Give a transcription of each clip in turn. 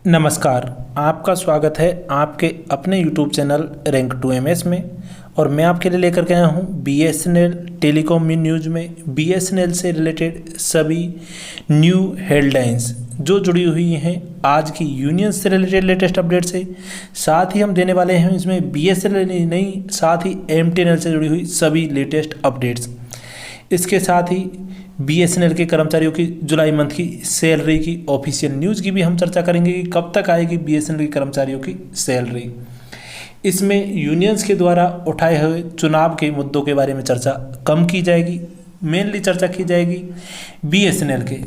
नमस्कार। आपका स्वागत है आपके अपने YouTube चैनल रैंक 2MS में। और मैं आपके लिए लेकर के आया हूँ BSNL टेलीकॉम न्यूज़ में BSNL से रिलेटेड सभी न्यू हेडलाइंस जो जुड़ी हुई हैं आज की यूनियन से रिलेटेड लेटेस्ट अपडेट से। साथ ही हम देने वाले हैं इसमें BSNL नहीं, साथ ही MTNL से जुड़ी हुई सभी लेटेस्ट अपडेट्स। इसके साथ ही BSNL के कर्मचारियों की जुलाई मंथ की सैलरी की ऑफिशियल न्यूज़ की भी हम चर्चा करेंगे कि कब तक आएगी BSNL के कर्मचारियों की सैलरी। इसमें यूनियंस के द्वारा उठाए हुए चुनाव के मुद्दों के बारे में चर्चा कम की जाएगी, मेनली चर्चा की जाएगी BSNL के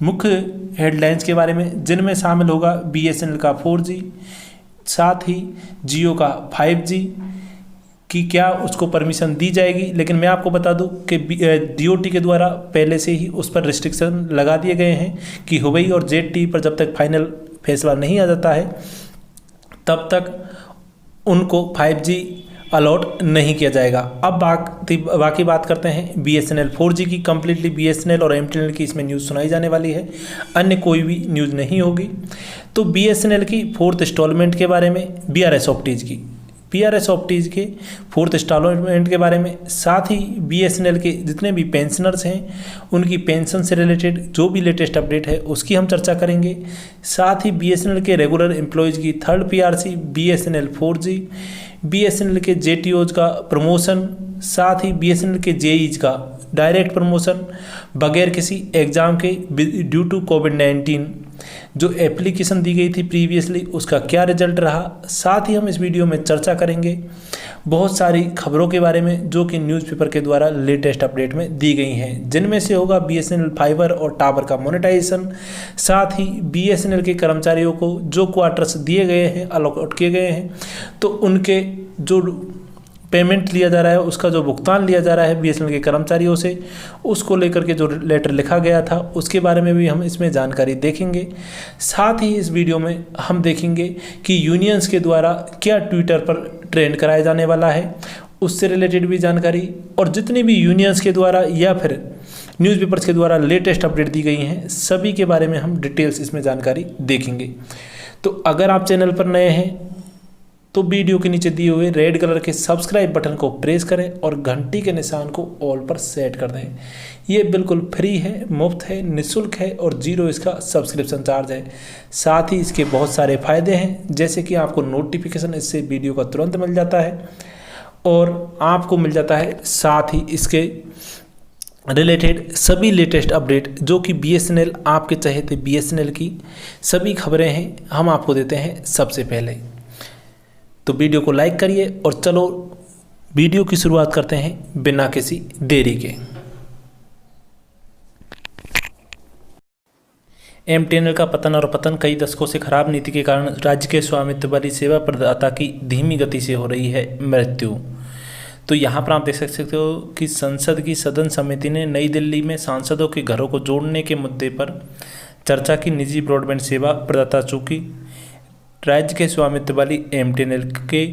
मुख्य हेडलाइंस के बारे में, जिनमें शामिल होगा BSNL का 4G, साथ ही जियो का 5G कि क्या उसको परमिशन दी जाएगी। लेकिन मैं आपको बता दूं कि DOT के द्वारा पहले से ही उस पर रिस्ट्रिक्शन लगा दिए गए हैं कि हुबई और ZTE पर जब तक फाइनल फैसला नहीं आ जाता है तब तक उनको 5G अलॉट नहीं किया जाएगा। अब बाकी बात करते हैं BSNL 4G की। कम्प्लीटली BSNL और MTNL की इसमें न्यूज़ सुनाई जाने वाली है, अन्य कोई भी न्यूज़ नहीं होगी। तो BSNL की 4th इंस्टॉलमेंट के बारे में, BRS ऑप्टीज की PRS ऑप्टीज के 4th इंस्टॉलमेंट के बारे में, साथ ही BSNL के जितने भी पेंशनर्स हैं उनकी पेंशन से रिलेटेड जो भी लेटेस्ट अपडेट है उसकी हम चर्चा करेंगे। साथ ही BSNL के रेगुलर एम्प्लॉयज़ की 3rd PRC, BSNL 4G, BSNL के JTOs का प्रमोशन, साथ ही BSNL के JEs का डायरेक्ट प्रमोशन बगैर किसी एग्ज़ाम के ड्यू टू कोविड-19 जो एप्लीकेशन दी गई थी प्रीवियसली उसका क्या रिजल्ट रहा। साथ ही हम इस वीडियो में चर्चा करेंगे बहुत सारी खबरों के बारे में जो कि न्यूज़पेपर के द्वारा लेटेस्ट अपडेट में दी गई हैं, जिनमें से होगा BSNL फाइबर और टावर का मोनेटाइजेशन, साथ ही BSNL के कर्मचारियों को जो क्वार्टर्स दिए गए हैं, अलॉट किए गए हैं, तो उनके जो पेमेंट लिया जा रहा है, उसका जो भुगतान लिया जा रहा है BSNL के कर्मचारियों से, उसको लेकर के जो लेटर लिखा गया था उसके बारे में भी हम इसमें जानकारी देखेंगे। साथ ही इस वीडियो में हम देखेंगे कि यूनियंस के द्वारा क्या ट्विटर पर ट्रेंड कराया जाने वाला है, उससे रिलेटेड भी जानकारी, और जितनी भी यूनियंस के द्वारा या फिर न्यूज़पेपर्स के द्वारा लेटेस्ट अपडेट दी गई हैं सभी के बारे में हम डिटेल्स इसमें जानकारी देखेंगे। तो अगर आप चैनल पर नए हैं तो वीडियो के नीचे दिए हुए रेड कलर के सब्सक्राइब बटन को प्रेस करें और घंटी के निशान को ऑल पर सेट कर दें। ये बिल्कुल फ्री है, मुफ्त है, निःशुल्क है और 0 इसका सब्सक्रिप्शन चार्ज है। साथ ही इसके बहुत सारे फ़ायदे हैं, जैसे कि आपको नोटिफिकेशन इससे वीडियो का तुरंत मिल जाता है और आपको मिल जाता है साथ ही इसके रिलेटेड सभी लेटेस्ट अपडेट जो कि BSNL आपके चहेते BSNL की सभी खबरें हैं हम आपको देते हैं सबसे पहले। तो वीडियो को लाइक करिए और चलो वीडियो की शुरुआत करते हैं बिना किसी देरी के। MTNL का पतन और पतन कई दशकों से खराब नीति के कारण राज्य के स्वामित्व वाली सेवा प्रदाता की धीमी गति से हो रही है मृत्यु। तो यहाँ पर आप देख सकते हो कि संसद की सदन समिति ने नई दिल्ली में सांसदों के घरों को जोड़ने के मुद्दे पर चर्चा की। निजी ब्रॉडबैंड सेवा प्रदाता चूंकि राज्य के स्वामित्व वाली MTNL के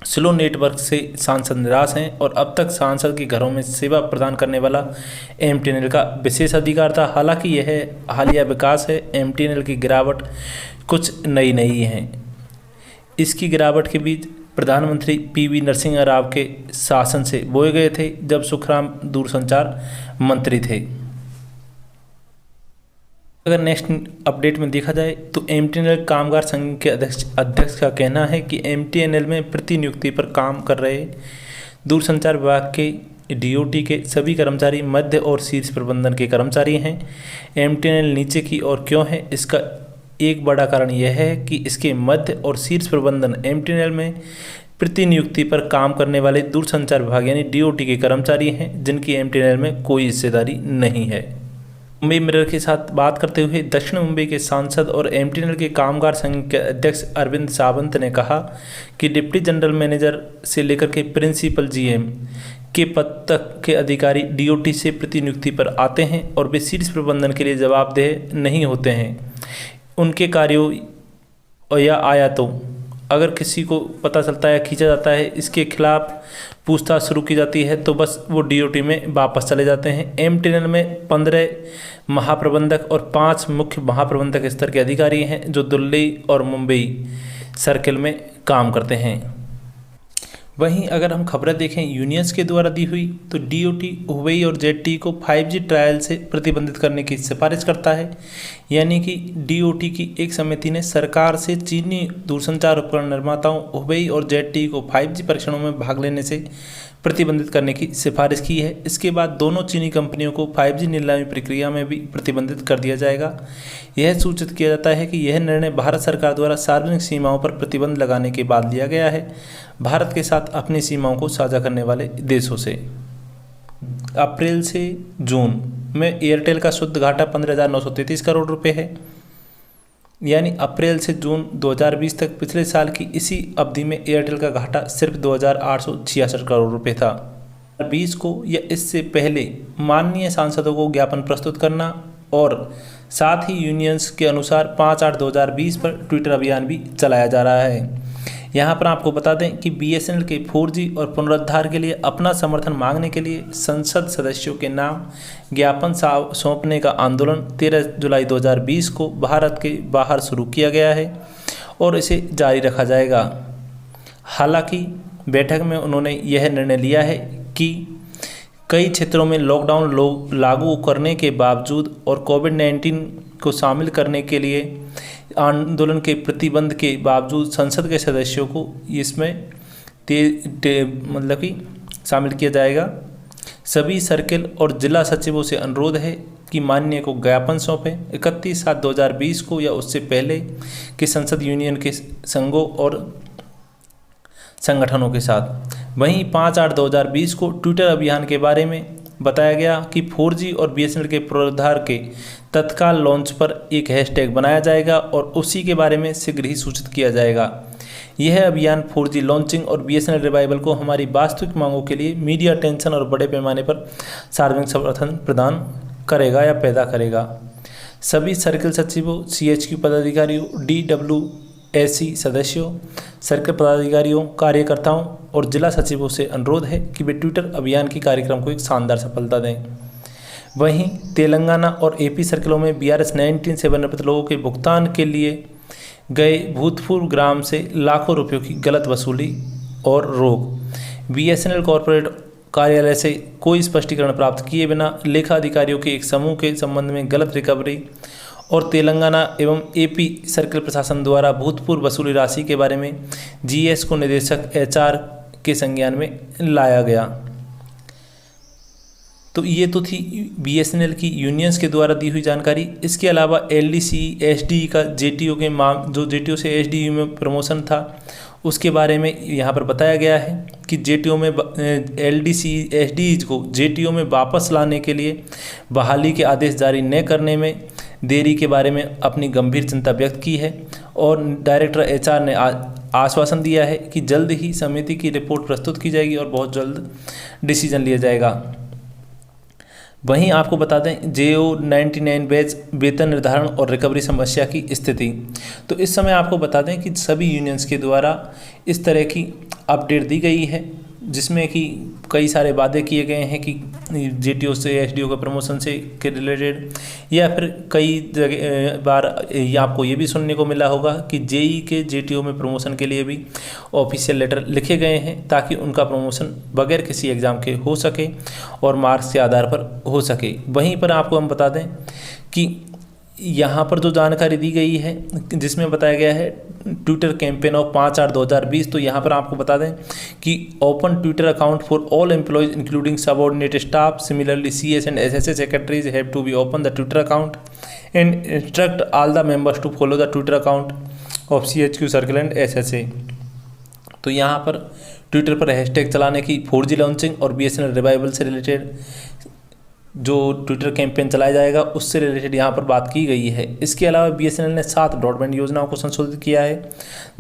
स्लो नेटवर्क से सांसद निराश हैं और अब तक सांसद के घरों में सेवा प्रदान करने वाला MTNL का विशेष अधिकार था। हालांकि यह हालिया विकास है। MTNL की गिरावट कुछ नई नहीं है। इसकी गिरावट के बीच प्रधानमंत्री PV नरसिंह राव के शासन से बोए गए थे जब सुखराम दूरसंचार मंत्री थे। अगर नेक्स्ट अपडेट में देखा जाए तो MTNL कामगार संघ के अध्यक्ष का कहना है कि MTNL में प्रतिनियुक्ति पर काम कर रहे दूरसंचार विभाग के DOT के सभी कर्मचारी मध्य और शीर्ष प्रबंधन के कर्मचारी हैं। MTNL नीचे की ओर क्यों है, इसका एक बड़ा कारण यह है कि इसके मध्य और शीर्ष प्रबंधन MTNL में प्रतिनियुक्ति पर काम करने वाले दूरसंचार विभाग यानी DOT के कर्मचारी हैं जिनकी MTNL में कोई हिस्सेदारी नहीं है। मुंबई मिरर के साथ बात करते हुए दक्षिण मुंबई के सांसद और MTNL के कामगार संघ के अध्यक्ष अरविंद सावंत ने कहा कि डिप्टी जनरल मैनेजर से लेकर के प्रिंसिपल GM के पद तक के अधिकारी DOT से प्रतिनियुक्ति पर आते हैं और वे शीर्ष प्रबंधन के लिए जवाबदेह नहीं होते हैं। उनके कार्यों या आयातों अगर किसी को पता चलता है, खींचा जाता है, इसके खिलाफ पूछताछ शुरू की जाती है तो बस वो डीओटी में वापस चले जाते हैं। एमटीएनएल में 15 महाप्रबंधक और 5 मुख्य महाप्रबंधक स्तर के अधिकारी हैं जो दिल्ली और मुंबई सर्किल में काम करते हैं। वहीं अगर हम खबरें देखें यूनियंस के द्वारा दी हुई, तो डीओटी हुबेई और जेडटी को 5G ट्रायल से प्रतिबंधित करने की सिफारिश करता है। यानी कि डीओटी की एक समिति ने सरकार से चीनी दूरसंचार उपकरण निर्माताओं हुबेई और जेडटी को 5G परीक्षणों में भाग लेने से प्रतिबंधित करने की सिफारिश की है। इसके बाद दोनों चीनी कंपनियों को 5G नीलामी प्रक्रिया में भी प्रतिबंधित कर दिया जाएगा। यह सूचित किया जाता है कि यह निर्णय भारत सरकार द्वारा सार्वजनिक सीमाओं पर प्रतिबंध लगाने के बाद लिया गया है, भारत के साथ अपनी सीमाओं को साझा करने वाले देशों से। अप्रैल से जून में एयरटेल का शुद्ध घाटा 15,933 करोड़ रुपये है। यानी अप्रैल से जून 2020 तक पिछले साल की इसी अवधि में एयरटेल का घाटा सिर्फ 2,866 करोड़ रुपये था। 20 को या इससे पहले माननीय सांसदों को ज्ञापन प्रस्तुत करना और साथ ही यूनियंस के अनुसार 5/8/2020 पर ट्विटर अभियान भी चलाया जा रहा है। यहाँ पर आपको बता दें कि बीएसएनएल के 4G और पुनरुद्धार के लिए अपना समर्थन मांगने के लिए संसद सदस्यों के नाम ज्ञापन सौंपने का आंदोलन 13 जुलाई 2020 को भारत के बाहर शुरू किया गया है और इसे जारी रखा जाएगा। हालांकि बैठक में उन्होंने यह निर्णय लिया है कि कई क्षेत्रों में लॉकडाउन लागू करने के बावजूद और कोविड-19 को शामिल करने के लिए आंदोलन के प्रतिबंध के बावजूद संसद के सदस्यों को इसमें मतलब कि शामिल किया जाएगा। सभी सर्किल और जिला सचिवों से अनुरोध है कि माननीय को ज्ञापन सौंपें 31/7/2020 को या उससे पहले कि संसद यूनियन के संघों और संगठनों के साथ। वहीं 5/8/2020 को ट्विटर अभियान के बारे में बताया गया कि 4G और बीएसएनएल के पुनरुद्धार के तत्काल लॉन्च पर एक हैशटैग बनाया जाएगा और उसी के बारे में शीघ्र ही सूचित किया जाएगा। यह अभियान 4G लॉन्चिंग और बीएसएनएल रिवाइवल को हमारी वास्तविक मांगों के लिए मीडिया अटेंशन और बड़े पैमाने पर सार्वजनिक समर्थन प्रदान करेगा या पैदा करेगा। सभी सर्किल सचिवों, CHQ पदाधिकारियों, DWSC सदस्यों, सर्किल पदाधिकारियों, कार्यकर्ताओं और जिला सचिवों से अनुरोध है कि वे ट्विटर अभियान की कार्यक्रम को एक शानदार सफलता दें। वहीं तेलंगाना और AP सर्किलों में BRS-19 सेवानिवृत्त लोगों के भुगतान के लिए गए भूतपूर्व ग्राम से लाखों रुपयों की गलत वसूली और रोक। BSNL कॉर्पोरेट कार्यालय से कोई स्पष्टीकरण प्राप्त किए बिना लेखा अधिकारियों के एक समूह के संबंध में गलत रिकवरी और तेलंगाना एवं AP सर्किल प्रशासन द्वारा भूतपूर्व वसूली राशि के बारे में GS को निदेशक HR के संज्ञान में लाया गया। तो ये तो थी BSNL की यूनियंस के द्वारा दी हुई जानकारी। इसके अलावा LDC SDE का JTO के जो JTO से SDE में प्रमोशन था उसके बारे में यहाँ पर बताया गया है कि JTO में LDC SDE को JTO में वापस लाने के लिए बहाली के आदेश जारी न करने में देरी के बारे में अपनी गंभीर चिंता व्यक्त की है और डायरेक्टर HR ने आश्वासन दिया है कि जल्द ही समिति की रिपोर्ट प्रस्तुत की जाएगी और बहुत जल्द डिसीजन लिया जाएगा। वहीं आपको बता दें JO99 बैच वेतन निर्धारण और रिकवरी समस्या की स्थिति। तो इस समय आपको बता दें कि सभी यूनियंस के द्वारा इस तरह की अपडेट दी गई है जिसमें कि कई सारे वादे किए गए हैं कि JTO से SDO का प्रमोशन से के रिलेटेड, या फिर कई बार आपको ये भी सुनने को मिला होगा कि JEE के JTO में प्रमोशन के लिए भी ऑफिशियल लेटर लिखे गए हैं ताकि उनका प्रमोशन बगैर किसी एग्ज़ाम के हो सके और मार्क्स के आधार पर हो सके। वहीं पर आपको हम बता दें कि यहाँ पर जो जानकारी दी गई है जिसमें बताया गया है ट्विटर कैंपेन ऑफ 5/8/2020, तो यहाँ पर आपको बता दें कि open Twitter account for all employees including subordinate staff, similarly CS and SSA secretaries have to be open the Twitter account and instruct all the members to follow the Twitter account of CHQ circle and SSA। तो यहाँ पर Twitter पर hashtag चलाने की 4G launching और BSNL revival से related जो Twitter campaign चलाया जाएगा उससे रिलेटेड यहाँ पर बात की गई है। इसके अलावा BSNL ने 7 ब्रॉडबैंड योजनाओं को संशोधित किया है।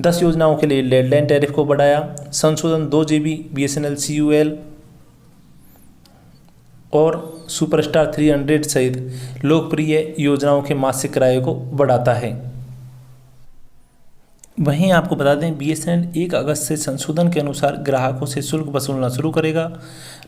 10 योजनाओं के लिए लैंडलाइन टैरिफ को बढ़ाया। संशोधन 2 GB BSNL CUL और सुपरस्टार 300 सहित लोकप्रिय योजनाओं के मासिक किराए को बढ़ाता है। वहीं आपको बता दें BSNL 1 अगस्त से संशोधन के अनुसार ग्राहकों से शुल्क वसूलना शुरू करेगा।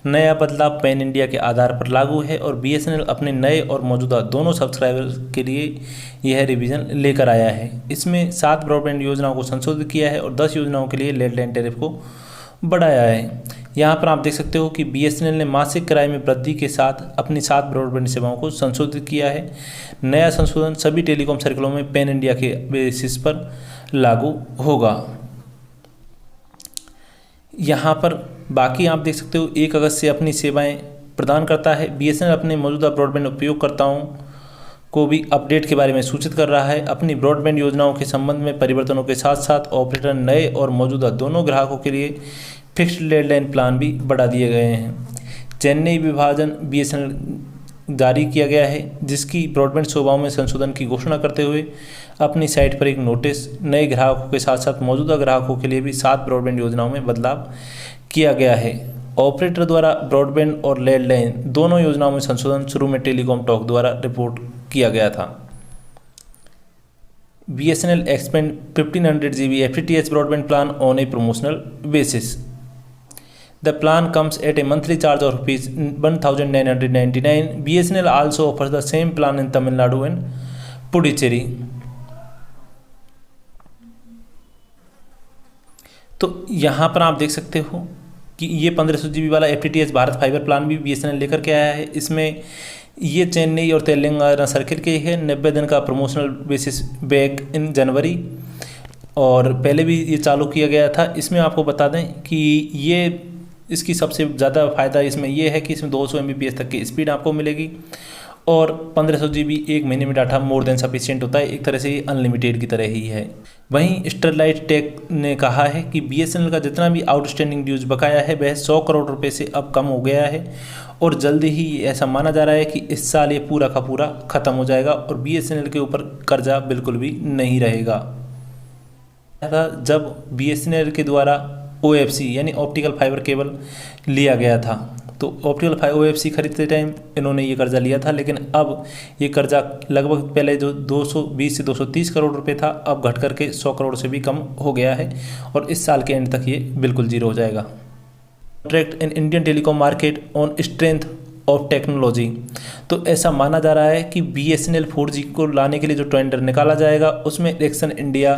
नया बदलाव पैन इंडिया के आधार पर लागू है और BSNL अपने नए और मौजूदा दोनों सब्सक्राइबर्स के लिए यह रिवीजन लेकर आया है। इसमें 7 ब्रॉडबैंड योजनाओं को संशोधित किया है और 10 योजनाओं के लिए लैंडलाइन टैरिफ को बढ़ाया है। यहाँ पर आप देख सकते हो कि BSNL ने मासिक किराए में वृद्धि के साथ अपनी 7 ब्रॉडबैंड सेवाओं को संशोधित किया है। नया संशोधन सभी टेलीकॉम सर्कलों में पैन इंडिया के बेसिस पर लागू होगा। यहाँ पर बाकी आप देख सकते हो 1 अगस्त से अपनी सेवाएं प्रदान करता है। BSNL अपने मौजूदा ब्रॉडबैंड उपयोगकर्ताओं को भी अपडेट के बारे में सूचित कर रहा है। अपनी ब्रॉडबैंड योजनाओं के संबंध में परिवर्तनों के साथ साथ ऑपरेटर नए और मौजूदा दोनों ग्राहकों के लिए फिक्स्ड लैंडलाइन प्लान भी बढ़ा दिए गए हैं। चेन्नई विभाजन BSNL जारी किया गया है, जिसकी ब्रॉडबैंड सेवाओं में संशोधन की घोषणा करते हुए अपनी साइट पर एक नोटिस नए ग्राहकों के साथ साथ मौजूदा ग्राहकों के लिए भी 7 ब्रॉडबैंड योजनाओं में बदलाव किया गया है। ऑपरेटर द्वारा ब्रॉडबैंड और लैंडलाइन दोनों योजनाओं में संशोधन शुरू में टेलीकॉम टॉक द्वारा रिपोर्ट किया गया था। BSNL expand 1500 GB FTTH broadband plan on a promotional basis. The plan comes at a monthly charge of rupees 1999. BSNL also offers the same plan in Tamil Nadu and Puducherry. तो यहाँ पर आप देख सकते हो कि ये 1500 GB वाला FTTH भारत फाइबर प्लान भी BSNL लेकर के आया है। इसमें ये चेन्नई और तेलंगाना सर्किल के है। 90 दिन का प्रमोशनल बेसिस बैक इन जनवरी, और पहले भी ये चालू किया गया था। इसमें आपको बता दें कि ये इसकी सबसे ज़्यादा फ़ायदा इसमें यह है कि इसमें 200 MBPS तक की स्पीड आपको मिलेगी और 1500 GB एक महीने में डाटा मोर देन सफिशिएंट होता है। एक तरह से ये अनलिमिटेड की तरह ही है। वहीं स्टरलाइट टेक ने कहा है कि BSNL का जितना भी आउटस्टैंडिंग ड्यूज बकाया है वह 100 करोड़ रुपए से अब कम हो गया है और जल्दी ही ऐसा माना जा रहा है कि इस साल ये पूरा का पूरा ख़त्म हो जाएगा और BSNL के ऊपर कर्जा बिल्कुल भी नहीं रहेगा। जब BSNL के द्वारा OFC यानी ऑप्टिकल फाइबर केबल लिया गया था, तो ऑप्टिकल OFC खरीदते टाइम इन्होंने ये कर्जा लिया था, लेकिन अब ये कर्जा लगभग पहले जो 220 से 230 करोड़ रुपए था अब घट करके 100 करोड़ से भी कम हो गया है और इस साल के एंड तक ये बिल्कुल जीरो हो जाएगा। Contract in Indian telecom market on strength of technology, तो ऐसा माना जा रहा है कि BSNL 4G को लाने के लिए जो टेंडर निकाला जाएगा उसमें इलेक्शन इंडिया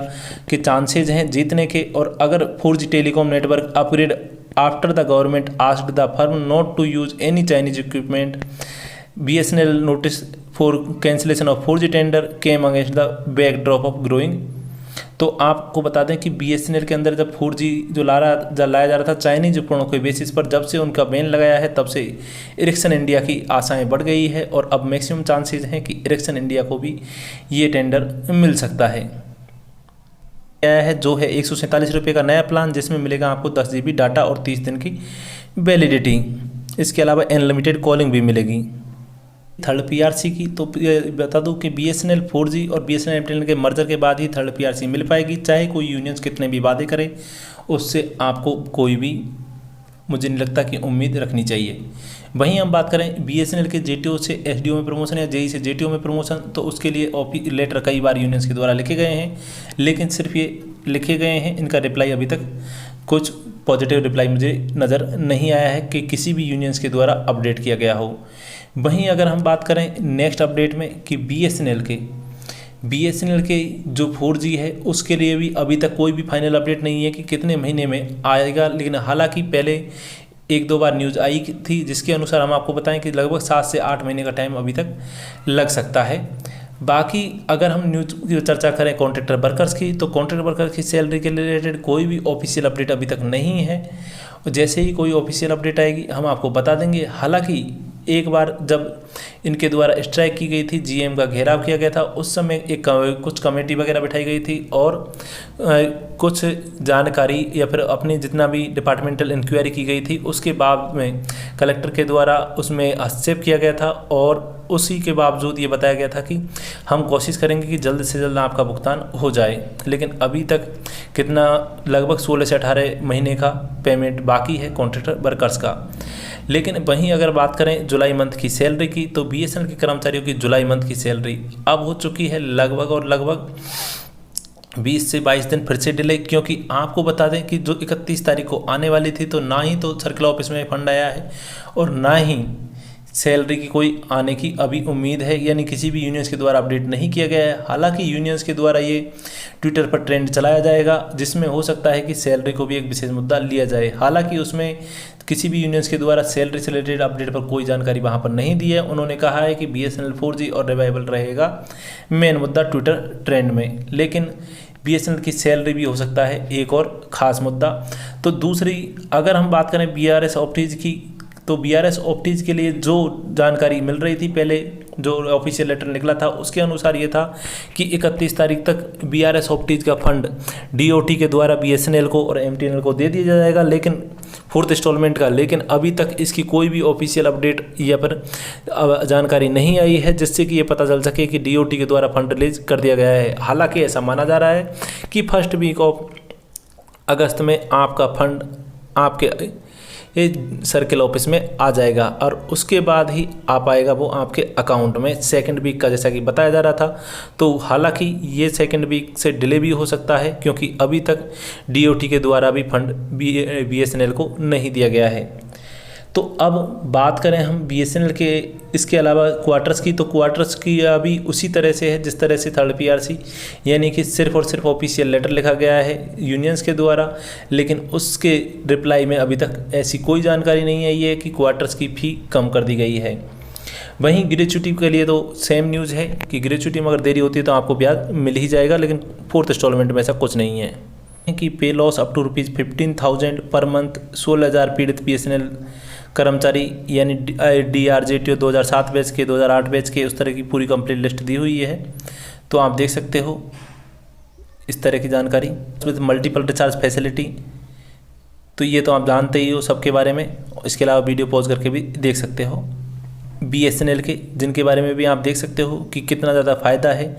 के चांसेज हैं जीतने के। और अगर 4G telecom network upgrade after the government asked the firm not to use any Chinese equipment, BSNL notice for cancellation of 4G tender came against the backdrop of growing. तो आपको बता दें कि BSNL के अंदर जब 4G जो लाया जा रहा था चाइनीज उपकरणों के बेसिस पर, जब से उनका बैन लगाया है तब से इरेक्शन इंडिया की आशाएं बढ़ गई है और अब मैक्सिमम चांसेस हैं कि इरेक्शन इंडिया को भी ये टेंडर मिल सकता है। आया है जो है 147 रुपये का नया प्लान, जिसमें मिलेगा आपको 10 GB डाटा और 30 दिन की वैलिडिटी। इसके अलावा अनलिमिटेड कॉलिंग भी मिलेगी। थर्ड PRC की तो बता दूं कि BSNL 4G और BSNL MTNL के मर्जर के बाद ही थर्ड PRC मिल पाएगी, चाहे कोई यूनियंस कितने भी वादे करे उससे आपको कोई भी मुझे नहीं लगता कि उम्मीद रखनी चाहिए। वहीं हम बात करें BSNL के JTO से SDO में प्रमोशन या JE से JTO में प्रमोशन, तो उसके लिए लेटर कई बार यूनियंस के द्वारा लिखे गए हैं, लेकिन सिर्फ ये लिखे गए हैं, इनका रिप्लाई अभी तक कुछ पॉजिटिव रिप्लाई मुझे नज़र नहीं आया है कि किसी भी यूनियंस के द्वारा अपडेट किया गया हो। वहीं अगर हम बात करें नेक्स्ट अपडेट में कि BSNL के जो 4G है उसके लिए भी अभी तक कोई भी फाइनल अपडेट नहीं है कि कितने महीने में आएगा, लेकिन हालांकि पहले 1-2 बार न्यूज़ आई थी जिसके अनुसार हम आपको बताएं कि लगभग 7 से 8 महीने का टाइम अभी तक लग सकता है। बाकी अगर हम न्यूज़ की चर्चा करें कॉन्ट्रैक्टर वर्कर्स की, तो कॉन्ट्रैक्टर वर्कर्स की सैलरी के रिलेटेड कोई भी ऑफिशियल अपडेट अभी तक नहीं है। जैसे ही कोई ऑफिशियल अपडेट आएगी हम आपको बता देंगे। हालांकि एक बार जब इनके द्वारा स्ट्राइक की गई थी, GM का घेराव किया गया था, उस समय कुछ कमेटी वगैरह बिठाई गई थी और कुछ जानकारी या फिर अपनी जितना भी डिपार्टमेंटल इंक्वायरी की गई थी उसके बाद में कलेक्टर के द्वारा उसमें हस्तक्षेप किया गया था और उसी के बावजूद ये बताया गया था कि हम कोशिश करेंगे कि जल्द से जल्द आपका भुगतान हो जाए। लेकिन अभी तक कितना लगभग 16 से 18 महीने का पेमेंट बाकी है कॉन्ट्रैक्टर वर्कर्स का। लेकिन वहीं अगर बात करें जुलाई मंथ की सैलरी की, तो BSNL के कर्मचारियों की जुलाई मंथ की सैलरी अब हो चुकी है लगभग 20 से 22 दिन फिर से डिले, क्योंकि आपको बता दें कि जो 31 तारीख को आने वाली थी तो ना ही तो सर्किल ऑफिस में फंड आया है और ना ही सैलरी की कोई आने की अभी उम्मीद है, यानी किसी भी यूनियंस के द्वारा अपडेट नहीं किया गया है। हालांकि यूनियंस के द्वारा ये ट्विटर पर ट्रेंड चलाया जाएगा जिसमें हो सकता है कि सैलरी को भी एक विशेष मुद्दा लिया जाए। हालांकि उसमें किसी भी यूनियंस के द्वारा सैलरी से रिलेटेड अपडेट पर कोई जानकारी वहाँ पर नहीं दी है। उन्होंने कहा है कि BSNL 4G और रिवाइवल रहेगा मेन मुद्दा ट्विटर ट्रेंड में, लेकिन BSNL की सैलरी भी हो सकता है एक और ख़ास मुद्दा। तो दूसरी अगर हम बात करें BRS ऑप्टीज की, तो BRS ऑप्टीज के लिए जो जानकारी मिल रही थी पहले जो ऑफिशियल लेटर निकला था उसके अनुसार ये था कि 31 तारीख तक BRS ऑप्टीज का फंड DOT के द्वारा BSNL को और MTNL को दे दिया जाएगा, लेकिन 4th इंस्टॉलमेंट का, लेकिन अभी तक इसकी कोई भी ऑफिशियल अपडेट या पर जानकारी नहीं आई है जिससे कि ये पता चल सके कि DOT के द्वारा फंड रिलीज कर दिया गया है। हालांकि ऐसा माना जा रहा है कि फर्स्ट वीक ऑफ अगस्त में आपका फंड आपके सर्किल ऑफिस में आ जाएगा और उसके बाद ही आ पाएगा वो आपके अकाउंट में सेकंड वीक का, जैसा कि बताया जा रहा था। तो हालांकि ये सेकंड वीक से डिले भी हो सकता है क्योंकि अभी तक DOT के द्वारा भी फंड BSNL को नहीं दिया गया है। तो अब बात करें हम BSNL के इसके अलावा क्वार्टर्स की, तो क्वार्टर्स की अभी उसी तरह से है जिस तरह से 3rd PRC, यानी कि सिर्फ और सिर्फ ऑफिशियल लेटर लिखा गया है यूनियंस के द्वारा, लेकिन उसके रिप्लाई में अभी तक ऐसी कोई जानकारी नहीं आई है कि क्वार्टर्स की फ़ी कम कर दी गई है। वहीं ग्रेच्युटी के लिए तो सेम न्यूज़ है कि ग्रेच्युटी में अगर देरी होती है तो आपको ब्याज मिल ही जाएगा, लेकिन 4th इंस्टॉलमेंट में ऐसा कुछ नहीं है। कि पे loss up to ₹15,000 per month 16,000 पीड़ित BSNL कर्मचारी यानी DRJTO 2007 बैच के, 2008 बैच के, उस तरह की पूरी कंप्लीट लिस्ट दी हुई है। तो आप देख सकते हो इस तरह की जानकारी। मल्टीपल रिचार्ज फैसिलिटी, तो ये तो आप जानते ही हो सबके बारे में। इसके अलावा वीडियो पॉज करके भी देख सकते हो BSNL के, जिनके बारे में भी आप देख सकते हो कि कितना ज़्यादा फ़ायदा है।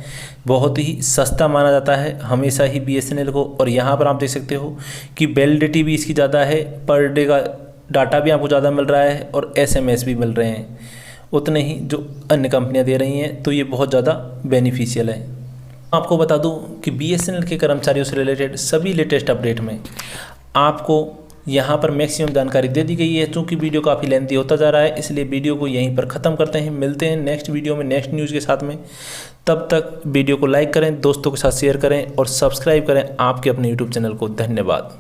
बहुत ही सस्ता माना जाता है हमेशा ही BSNL को। और यहाँ पर आप देख सकते हो कि वैलिडिटी भी इसकी ज़्यादा है, पर डे का डाटा भी आपको ज़्यादा मिल रहा है और SMS भी मिल रहे हैं उतने ही जो अन्य कंपनियां दे रही हैं। तो ये बहुत ज़्यादा बेनिफिशियल है। आपको बता दूं कि BSNL के कर्मचारियों से रिलेटेड सभी लेटेस्ट अपडेट में आपको यहाँ पर मैक्सिमम जानकारी दे दी गई है। चूँकि वीडियो काफ़ी लेंथी होता जा रहा है इसलिए वीडियो को यहीं पर ख़त्म करते हैं। मिलते हैं नेक्स्ट वीडियो में नेक्स्ट न्यूज़ के साथ में। तब तक वीडियो को लाइक करें, दोस्तों के साथ शेयर करें और सब्सक्राइब करें आपके अपने YouTube चैनल को। धन्यवाद।